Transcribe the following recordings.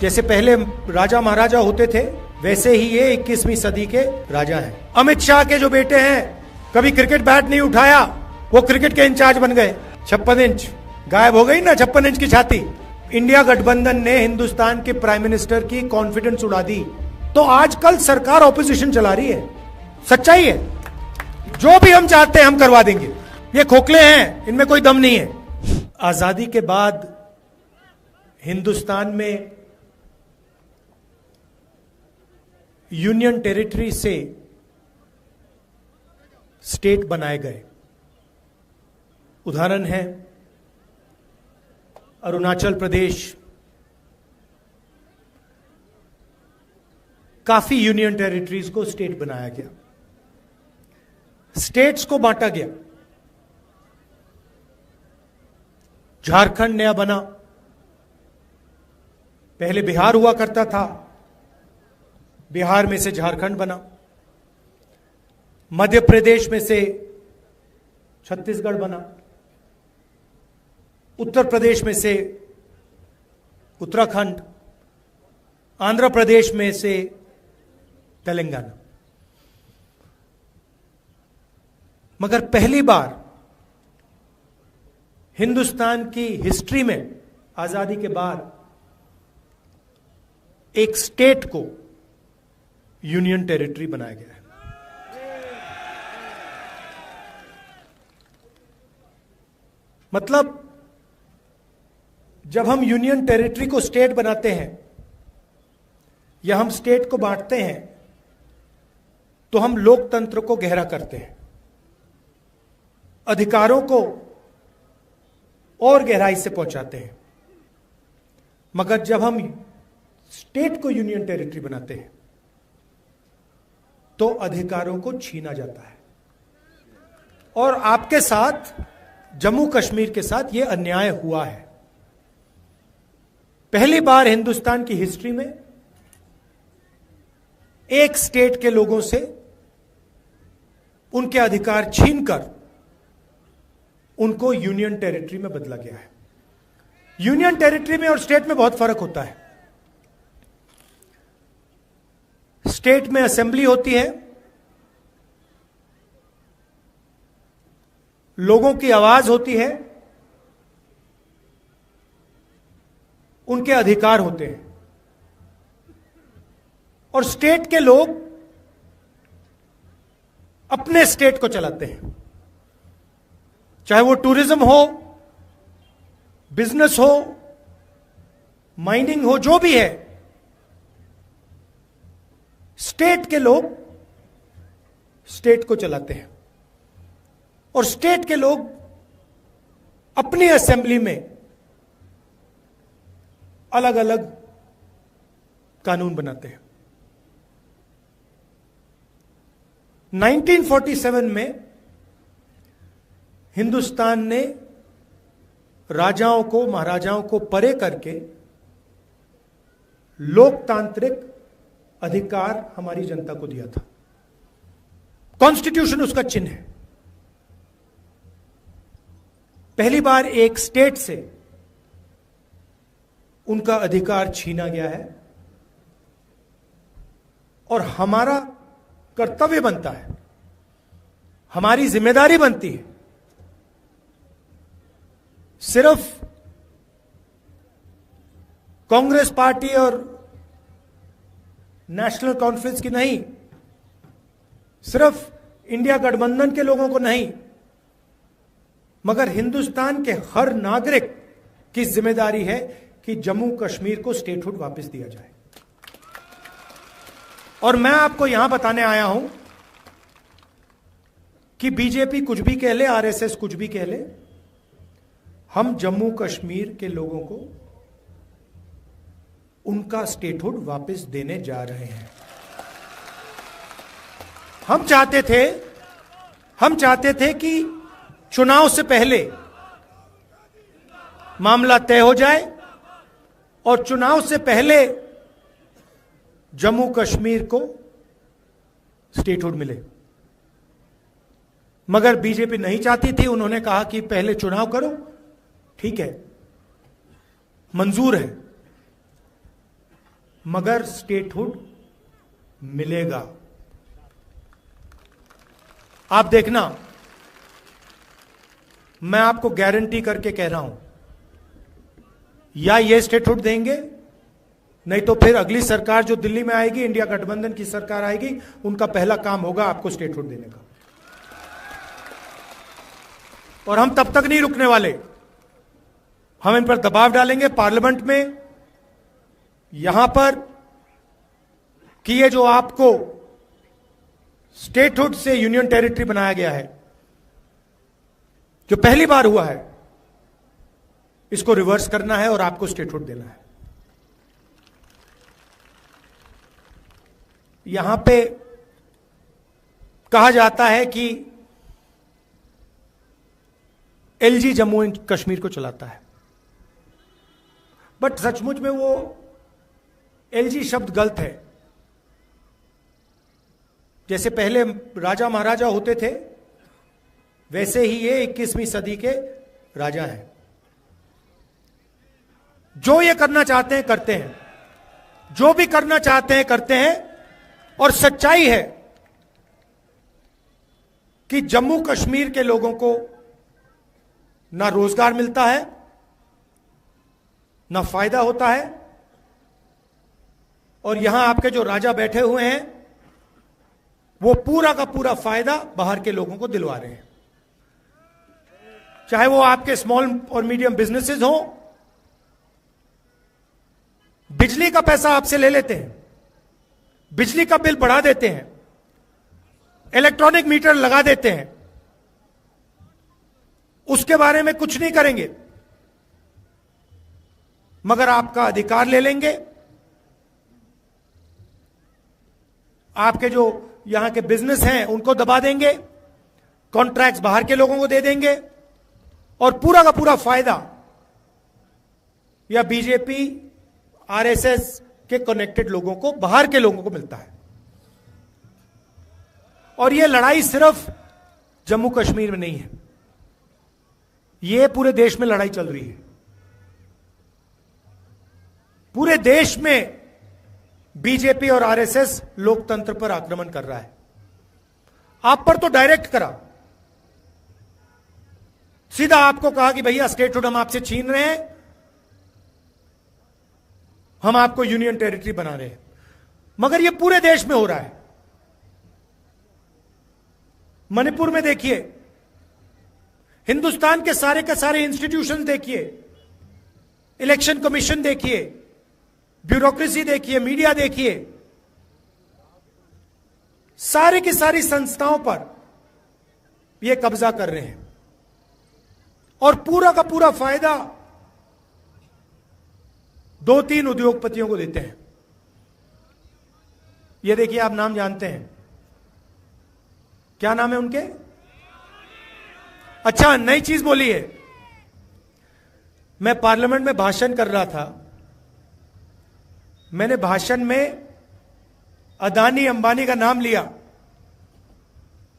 जैसे पहले राजा महाराजा होते थे वैसे ही ये 21वीं सदी के राजा हैं। अमित शाह के जो बेटे हैं, कभी क्रिकेट बैट नहीं उठाया, वो क्रिकेट के इंचार्ज बन गए। 56 इंच गायब हो गई ना, 56 इंच की छाती। इंडिया गठबंधन ने हिंदुस्तान के प्राइम मिनिस्टर की कॉन्फिडेंस उड़ा दी, तो आजकल सरकार ऑपोजिशन चला रही है। सच्चाई है, जो भी हम चाहते हैं हम करवा देंगे। ये खोखले हैं, इनमें कोई दम नहीं है। आजादी के बाद हिंदुस्तान में यूनियन टेरिटरी से स्टेट बनाए गए। उदाहरण है अरुणाचल प्रदेश, काफी यूनियन टेरिटरीज को स्टेट बनाया गया, स्टेट्स को बांटा गया। झारखंड नया बना, पहले बिहार हुआ करता था, बिहार में से झारखंड बना। मध्य प्रदेश में से छत्तीसगढ़ बना, उत्तर प्रदेश में से उत्तराखंड, आंध्र प्रदेश में से तेलंगाना। मगर पहली बार हिंदुस्तान की हिस्ट्री में आजादी के बाद एक स्टेट को यूनियन टेरिटरी बनाया गया है। मतलब जब हम यूनियन टेरिटरी को स्टेट बनाते हैं या हम स्टेट को बांटते हैं तो हम लोकतंत्र को गहरा करते हैं, अधिकारों को और गहराई से पहुंचाते हैं। मगर जब हम स्टेट को यूनियन टेरिटरी बनाते हैं तो अधिकारों को छीना जाता है। और आपके साथ, जम्मू कश्मीर के साथ यह अन्याय हुआ है। पहली बार हिंदुस्तान की हिस्ट्री में एक स्टेट के लोगों से उनके अधिकार छीनकर उनको यूनियन टेरिटरी में बदला गया है। यूनियन टेरिटरी में और स्टेट में बहुत फर्क होता है। स्टेट में असेंबली होती है, लोगों की आवाज होती है, उनके अधिकार होते हैं। और स्टेट के लोग अपने स्टेट को चलाते हैं, चाहे वो टूरिज्म हो, बिजनेस हो, माइनिंग हो, जो भी है, स्टेट के लोग स्टेट को चलाते हैं। और स्टेट के लोग अपनी असेंबली में अलग अलग कानून बनाते हैं। 1947 में हिंदुस्तान ने राजाओं को, महाराजाओं को परे करके लोकतांत्रिक अधिकार हमारी जनता को दिया था। कॉन्स्टिट्यूशन उसका चिन्ह है। पहली बार एक स्टेट से उनका अधिकार छीना गया है और हमारा कर्तव्य बनता है, हमारी जिम्मेदारी बनती है, सिर्फ कांग्रेस पार्टी और नेशनल कॉन्फ्रेंस की नहीं, सिर्फ इंडिया गठबंधन के लोगों को नहीं, मगर हिंदुस्तान के हर नागरिक की जिम्मेदारी है कि जम्मू कश्मीर को स्टेटहुड वापस दिया जाए। और मैं आपको यहां बताने आया हूं कि बीजेपी कुछ भी कह ले, आरएसएस कुछ भी कह ले, हम जम्मू कश्मीर के लोगों को उनका स्टेटहुड वापस देने जा रहे हैं। हम चाहते थे कि चुनाव से पहले मामला तय हो जाए और चुनाव से पहले जम्मू कश्मीर को स्टेटहुड मिले। मगर बीजेपी नहीं चाहती थी। उन्होंने कहा कि पहले चुनाव करो, ठीक है, मंजूर है, मगर स्टेटहुड मिलेगा। आप देखना, मैं आपको गारंटी करके कह रहा हूं, या ये स्टेटहुड देंगे, नहीं तो फिर अगली सरकार जो दिल्ली में आएगी, इंडिया गठबंधन की सरकार आएगी, उनका पहला काम होगा आपको स्टेटहुड देने का। और हम तब तक नहीं रुकने वाले, हम इन पर दबाव डालेंगे पार्लियामेंट में, यहां पर, कि ये जो आपको स्टेटहुड से यूनियन टेरिटरी बनाया गया है, जो पहली बार हुआ है, इसको रिवर्स करना है और आपको स्टेटहुड देना है। यहां पे कहा जाता है कि एलजी जम्मू एंड कश्मीर को चलाता है, बट सचमुच में वो एलजी शब्द गलत है। जैसे पहले राजा महाराजा होते थे, वैसे ही ये 21वीं सदी के राजा हैं। जो ये करना चाहते हैं करते हैं, जो भी करना चाहते हैं करते हैं। और सच्चाई है कि जम्मू कश्मीर के लोगों को ना रोजगार मिलता है, ना फायदा होता है, और यहां आपके जो राजा बैठे हुए हैं वो पूरा का पूरा फायदा बाहर के लोगों को दिलवा रहे हैं। चाहे वो आपके स्मॉल और मीडियम बिजनेसेस हो, बिजली का पैसा आपसे ले लेते हैं, बिजली का बिल बढ़ा देते हैं, इलेक्ट्रॉनिक मीटर लगा देते हैं, उसके बारे में कुछ नहीं करेंगे, मगर आपका अधिकार ले लेंगे। आपके जो यहां के बिजनेस हैं उनको दबा देंगे, कॉन्ट्रैक्ट्स बाहर के लोगों को दे देंगे, और पूरा का पूरा फायदा या बीजेपी आरएसएस के कनेक्टेड लोगों को, बाहर के लोगों को मिलता है। और यह लड़ाई सिर्फ जम्मू कश्मीर में नहीं है, यह पूरे देश में लड़ाई चल रही है। पूरे देश में बीजेपी और आरएसएस लोकतंत्र पर आक्रमण कर रहा है। आप पर तो डायरेक्ट करा, सीधा आपको कहा कि भैया स्टेटहुड हम आपसे छीन रहे हैं, हम आपको यूनियन टेरिटरी बना रहे हैं। मगर यह पूरे देश में हो रहा है। मणिपुर में देखिए, हिंदुस्तान के सारे इंस्टीट्यूशंस देखिए, इलेक्शन कमीशन देखिए, ब्यूरोक्रेसी देखिए, मीडिया देखिए, सारी की सारी संस्थाओं पर यह कब्जा कर रहे हैं, और पूरा का पूरा फायदा 2-3 उद्योगपतियों को देते हैं। ये देखिए, आप नाम जानते हैं, क्या नाम है उनके? अच्छा, नई चीज बोली है। मैं पार्लियामेंट में भाषण कर रहा था, मैंने भाषण में अदानी अंबानी का नाम लिया,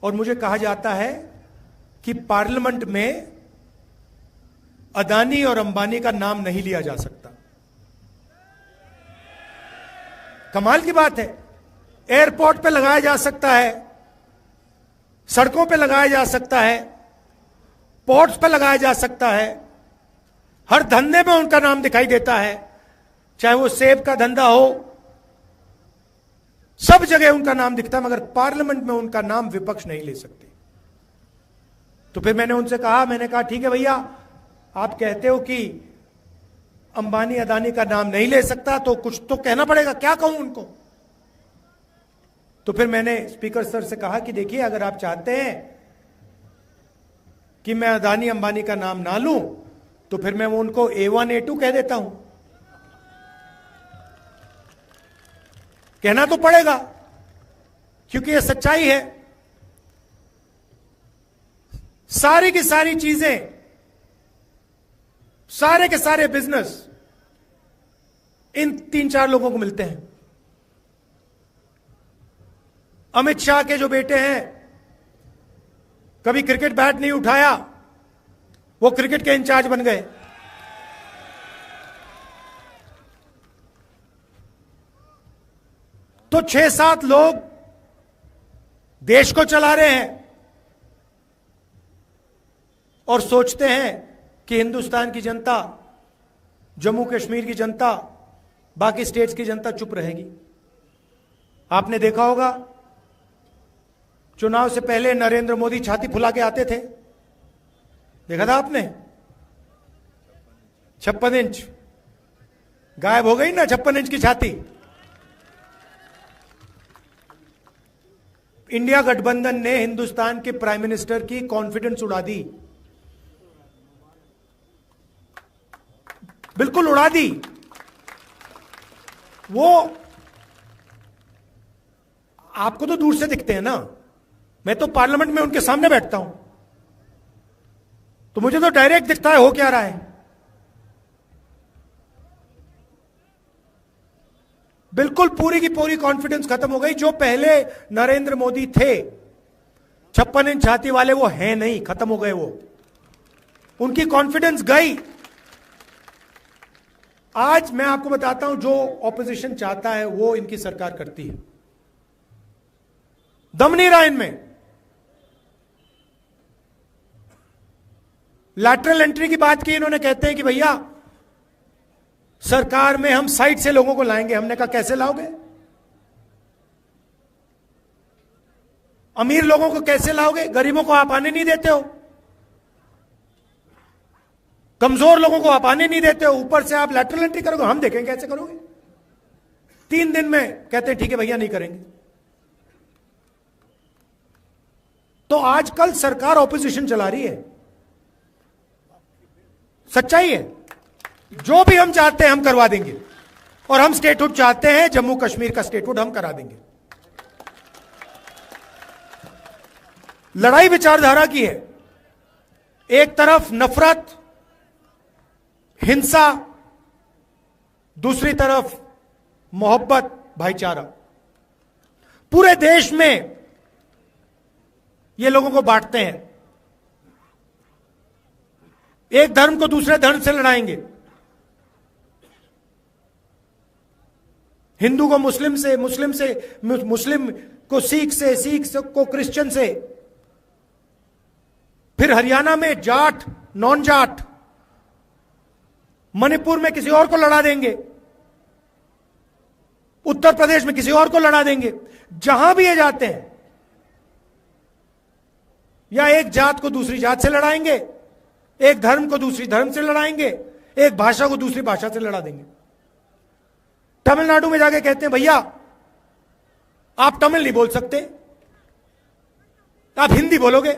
और मुझे कहा जाता है कि पार्लियामेंट में अदानी और अंबानी का नाम नहीं लिया जा सकता। कमाल की बात है। एयरपोर्ट पे लगाया जा सकता है, सड़कों पे लगाया जा सकता है, पोर्ट्स पे लगाया जा सकता है, हर धंधे में उनका नाम दिखाई देता है, चाहे वो सेब का धंधा हो, सब जगह उनका नाम दिखता है, मगर पार्लियामेंट में उनका नाम विपक्ष नहीं ले सकते। तो फिर मैंने उनसे कहा, मैंने कहा ठीक है भैया, आप कहते हो कि अंबानी अदानी का नाम नहीं ले सकता, तो कुछ तो कहना पड़ेगा, क्या कहूं उनको? तो फिर मैंने स्पीकर सर से कहा कि देखिए, अगर आप चाहते हैं कि मैं अदानी अंबानी का नाम ना लूं, तो फिर मैं वो उनको A1 A2 कह देता हूं। कहना तो पड़ेगा, क्योंकि यह सच्चाई है। सारी की सारी चीजें, सारे के सारे बिजनेस इन 3-4 लोगों को मिलते हैं। अमित शाह के जो बेटे हैं, कभी क्रिकेट बैट नहीं उठाया, वो क्रिकेट के इंचार्ज बन गए। तो 6-7 लोग देश को चला रहे हैं और सोचते हैं कि हिंदुस्तान की जनता, जम्मू कश्मीर की जनता, बाकी स्टेट्स की जनता चुप रहेगी। आपने देखा होगा चुनाव से पहले नरेंद्र मोदी छाती फुला के आते थे, देखा था आपने? 56 इंच गायब हो गई ना, 56 इंच की छाती। इंडिया गठबंधन ने हिंदुस्तान के प्राइम मिनिस्टर की कॉन्फिडेंस उड़ा दी, बिल्कुल उड़ा दी। वो आपको तो दूर से दिखते हैं ना, मैं तो पार्लियामेंट में उनके सामने बैठता हूं, तो मुझे तो डायरेक्ट दिखता है हो क्या रहा है। बिल्कुल पूरी की पूरी कॉन्फिडेंस खत्म हो गई। जो पहले नरेंद्र मोदी थे 56 इंच छाती वाले, वो हैं नहीं, खत्म हो गए वो, उनकी कॉन्फिडेंस गई। आज मैं आपको बताता हूं, जो ऑपोजिशन चाहता है वो इनकी सरकार करती है। दम नहीं रहा इनमें। लैटरल एंट्री की बात की इन्होंने, कहते हैं कि भैया सरकार में हम साइड से लोगों को लाएंगे। हमने कहा कैसे लाओगे? अमीर लोगों को कैसे लाओगे? गरीबों को आप आने नहीं देते हो, कमजोर लोगों को आप आने नहीं देते हो, ऊपर से आप लैटरल एंट्री करोगे। हम देखेंगे कैसे करोगे। 3 दिन में कहते हैं ठीक है भैया नहीं करेंगे। तो आजकल सरकार ऑपोजिशन चला रही है, सच्चाई है। जो भी हम चाहते हैं हम करवा देंगे, और हम स्टेटहुड चाहते हैं, जम्मू कश्मीर का स्टेटहुड हम करा देंगे। लड़ाई विचारधारा की है। एक तरफ नफरत, हिंसा, दूसरी तरफ मोहब्बत, भाईचारा। पूरे देश में ये लोगों को बांटते हैं। एक धर्म को दूसरे धर्म से लड़ाएंगे, हिंदू को मुस्लिम से, मुस्लिम को सिख से, को क्रिश्चियन से। फिर हरियाणा में जाट, नॉन जाट, मणिपुर में किसी और को लड़ा देंगे, उत्तर प्रदेश में किसी और को लड़ा देंगे। जहां भी ये जाते हैं, या एक जात को दूसरी जात से लड़ाएंगे, एक धर्म को दूसरी धर्म से लड़ाएंगे, एक भाषा को दूसरी भाषा से लड़ा देंगे। तमिलनाडु में जाके कहते हैं भैया आप तमिल नहीं बोल सकते, आप हिंदी बोलोगे।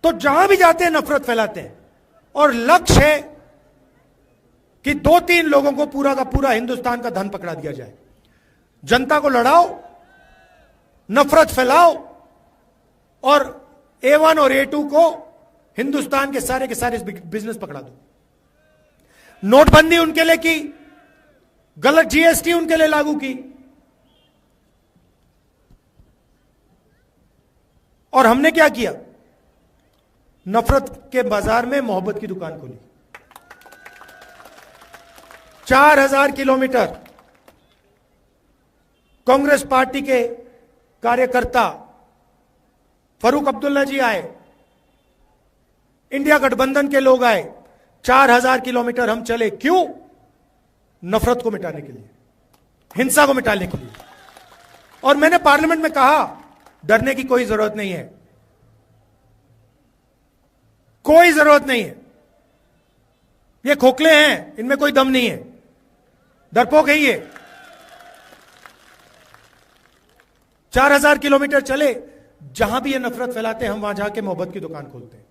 तो जहां भी जाते हैं नफरत फैलाते हैं, और लक्ष्य है कि 2-3 लोगों को पूरा का पूरा हिंदुस्तान का धन पकड़ा दिया जाए। जनता को लड़ाओ, नफरत फैलाओ, और A1 और A2 को हिंदुस्तान के सारे बिजनेस पकड़ा दो। नोटबंदी उनके लिए की, गलत GST उनके लिए लागू की, और हमने क्या किया? नफरत के बाजार में मोहब्बत की दुकान खोली। 4000 किलोमीटर कांग्रेस पार्टी के कार्यकर्ता फारूक अब्दुल्ला जी आए, इंडिया गठबंधन के लोग आए, 4000 किलोमीटर हम चले। क्यों? नफरत को मिटाने के लिए, हिंसा को मिटाने के लिए। और मैंने पार्लियामेंट में कहा डरने की कोई जरूरत नहीं है, कोई जरूरत नहीं है। ये खोखले हैं, इनमें कोई दम नहीं है, डरपोक है ये। 4000 किलोमीटर चले, जहां भी ये नफरत फैलाते हैं हम वहां जाके मोहब्बत की दुकान खोलते हैं।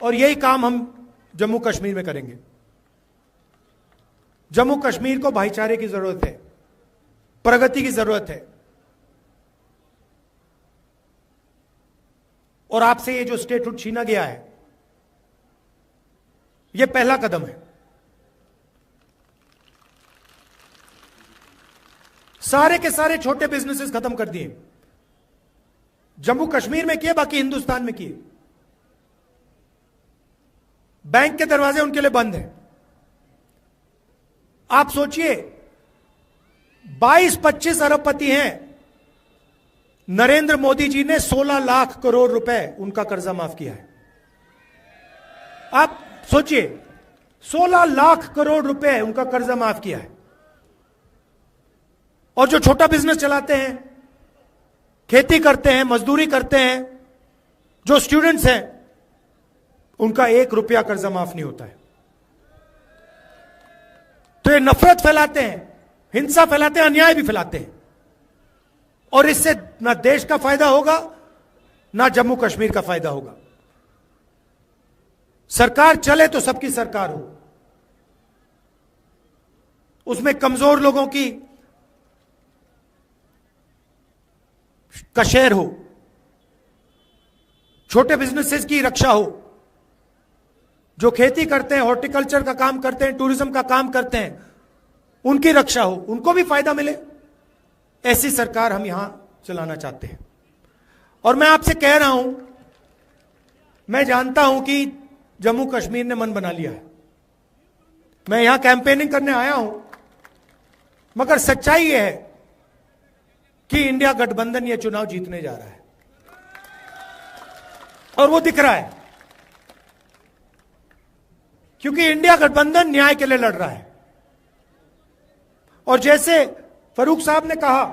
और यही काम हम जम्मू कश्मीर में करेंगे। जम्मू कश्मीर को भाईचारे की जरूरत है, प्रगति की जरूरत है। और आपसे ये जो स्टेटहुड छीना गया है, ये पहला कदम है। सारे के सारे छोटे बिजनेसेस खत्म कर दिए, जम्मू कश्मीर में किए, बाकी हिंदुस्तान में किए। बैंक के दरवाजे उनके लिए बंद हैं। आप सोचिए 22-25 अरबपति हैं, नरेंद्र मोदी जी ने 16 लाख करोड़ रुपए उनका कर्जा माफ किया है। आप सोचिए 16 लाख करोड़ रुपए उनका कर्जा माफ किया है। और जो छोटा बिजनेस चलाते हैं, खेती करते हैं, मजदूरी करते हैं, जो स्टूडेंट्स हैं, उनका 1 रुपया कर्जा माफ नहीं होता है। तो ये नफरत फैलाते हैं, हिंसा फैलाते हैं, अन्याय भी फैलाते हैं, और इससे ना देश का फायदा होगा ना जम्मू कश्मीर का फायदा होगा। सरकार चले तो सबकी सरकार हो, उसमें कमजोर लोगों की का शेयर हो, छोटे बिजनेसेस की रक्षा हो, जो खेती करते हैं, हॉर्टिकल्चर का काम करते हैं, टूरिज्म का काम करते हैं, उनकी रक्षा हो, उनको भी फायदा मिले। ऐसी सरकार हम यहां चलाना चाहते हैं। और मैं आपसे कह रहा हूं, मैं जानता हूं कि जम्मू कश्मीर ने मन बना लिया है, मैं यहां कैंपेनिंग करने आया हूं, मगर सच्चाई यह है कि इंडिया गठबंधन यह चुनाव जीतने जा रहा है, और वो दिख रहा है, क्योंकि इंडिया गठबंधन न्याय के लिए लड़ रहा है। और जैसे फरूक साहब ने कहा,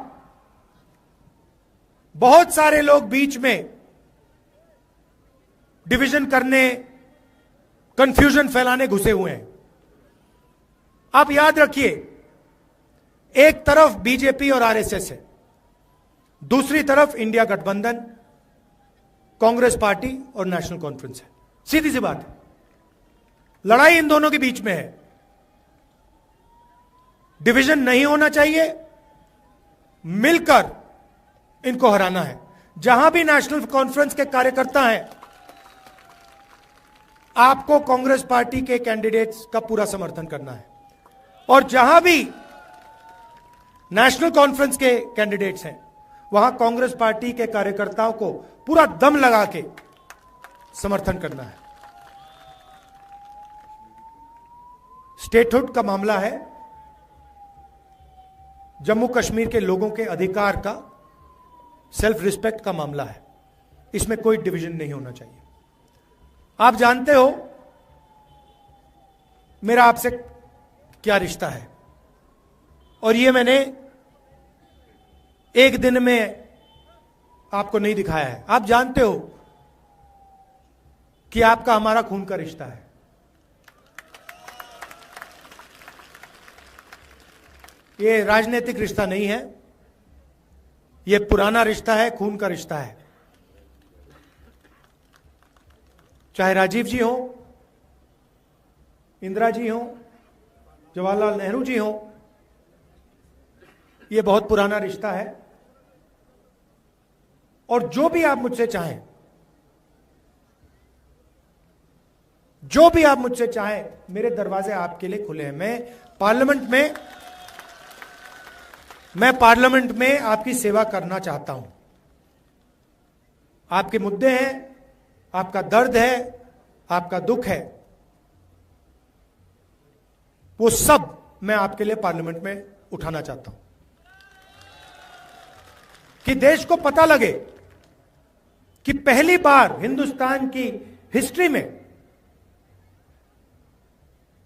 बहुत सारे लोग बीच में डिवीजन करने, कंफ्यूजन फैलाने घुसे हुए हैं। आप याद रखिए, एक तरफ बीजेपी और आरएसएस है, दूसरी तरफ इंडिया गठबंधन, कांग्रेस पार्टी और नेशनल कॉन्फ्रेंस है। सीधी सी बात है, लड़ाई इन दोनों के बीच में है। डिवीजन नहीं होना चाहिए, मिलकर इनको हराना है। जहां भी नेशनल कॉन्फ्रेंस के कार्यकर्ता हैं, आपको कांग्रेस पार्टी के कैंडिडेट्स का पूरा समर्थन करना है, और जहां भी नेशनल कॉन्फ्रेंस के कैंडिडेट्स हैं, वहां कांग्रेस पार्टी के कार्यकर्ताओं को पूरा दम लगा के समर्थन करना है। स्टेटहुड का मामला है, जम्मू कश्मीर के लोगों के अधिकार का, सेल्फ रिस्पेक्ट का मामला है। इसमें कोई डिवीजन नहीं होना चाहिए। आप जानते हो मेरा आपसे क्या रिश्ता है, और ये मैंने एक दिन में आपको नहीं दिखाया है। आप जानते हो कि आपका हमारा खून का रिश्ता है। ये राजनीतिक रिश्ता नहीं है, ये पुराना रिश्ता है, खून का रिश्ता है। चाहे राजीव जी हो, इंदिरा जी हो, जवाहरलाल नेहरू जी हो, ये बहुत पुराना रिश्ता है। और जो भी आप मुझसे चाहें, जो भी आप मुझसे चाहें, मेरे दरवाजे आपके लिए खुले हैं। मैं पार्लियामेंट में आपकी सेवा करना चाहता हूं। आपके मुद्दे हैं, आपका दर्द है, आपका दुख है, वो सब मैं आपके लिए पार्लियामेंट में उठाना चाहता हूं, कि देश को पता लगे कि पहली बार हिंदुस्तान की हिस्ट्री में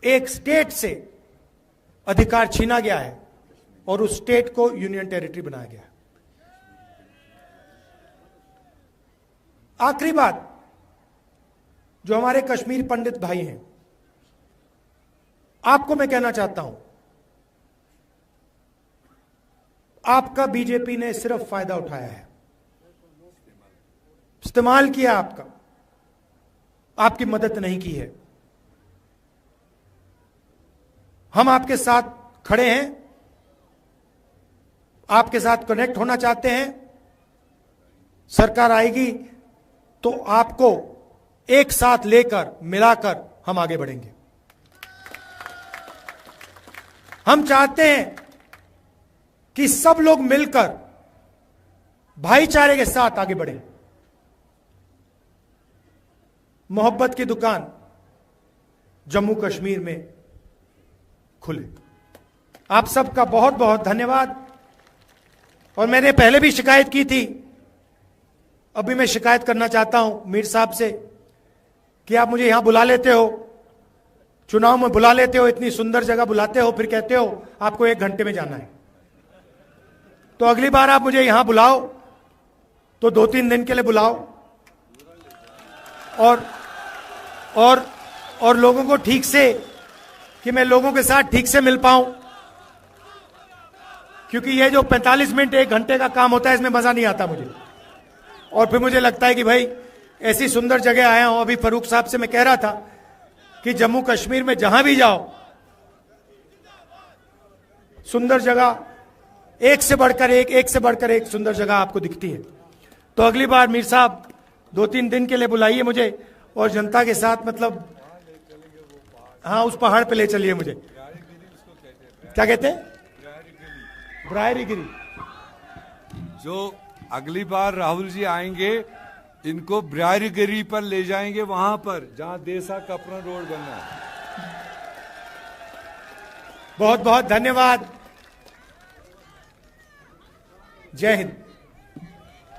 एक स्टेट से अधिकार छीना गया है और उस स्टेट को यूनियन टेरिटरी बनाया गया है। आखिरी बात, जो हमारे कश्मीर पंडित भाई हैं, आपको मैं कहना चाहता हूं, आपका बीजेपी ने सिर्फ फायदा उठाया है, इस्तेमाल किया आपका, आपकी मदद नहीं की है। हम आपके साथ खड़े हैं, आपके साथ कनेक्ट होना चाहते हैं। सरकार आएगी तो आपको एक साथ लेकर, मिलाकर हम आगे बढ़ेंगे। हम चाहते हैं कि सब लोग मिलकर भाईचारे के साथ आगे बढ़ें। मोहब्बत की दुकान जम्मू कश्मीर में खुले। आप सबका बहुत बहुत धन्यवाद। और मैंने पहले भी शिकायत की थी, अभी मैं शिकायत करना चाहता हूं मीर साहब से कि आप मुझे यहां बुला लेते हो, चुनाव में बुला लेते हो, इतनी सुंदर जगह बुलाते हो, फिर कहते हो आपको 1 घंटे में जाना है। तो अगली बार आप मुझे यहां बुलाओ तो 2-3 दिन के लिए बुलाओ और लोगों को ठीक से, कि मैं लोगों के साथ ठीक से मिल पाऊं, क्योंकि ये जो 45 मिनट 1 घंटे का काम होता है इसमें मजा नहीं आता मुझे। और फिर मुझे लगता है कि भाई ऐसी सुंदर जगह आया हूं। अभी फरूक साहब से मैं कह रहा था कि जम्मू कश्मीर में जहां भी जाओ सुंदर जगह, एक से बढ़कर एक सुंदर जगह आपको दिखती है। तो अगली बार मीर साहब 2-3 दिन के लिए बुलाइए मुझे और जनता के साथ, मतलब हाँ, उस पहाड़ पे ले चलिए मुझे। क्या कहते हैं? ब्रायरी गिरी। जो अगली बार राहुल जी आएंगे इनको ब्रायरी गिरी पर ले जाएंगे, वहां पर जहां देसा कपड़ा रोड बनना है। बहुत बहुत धन्यवाद। जय हिंद।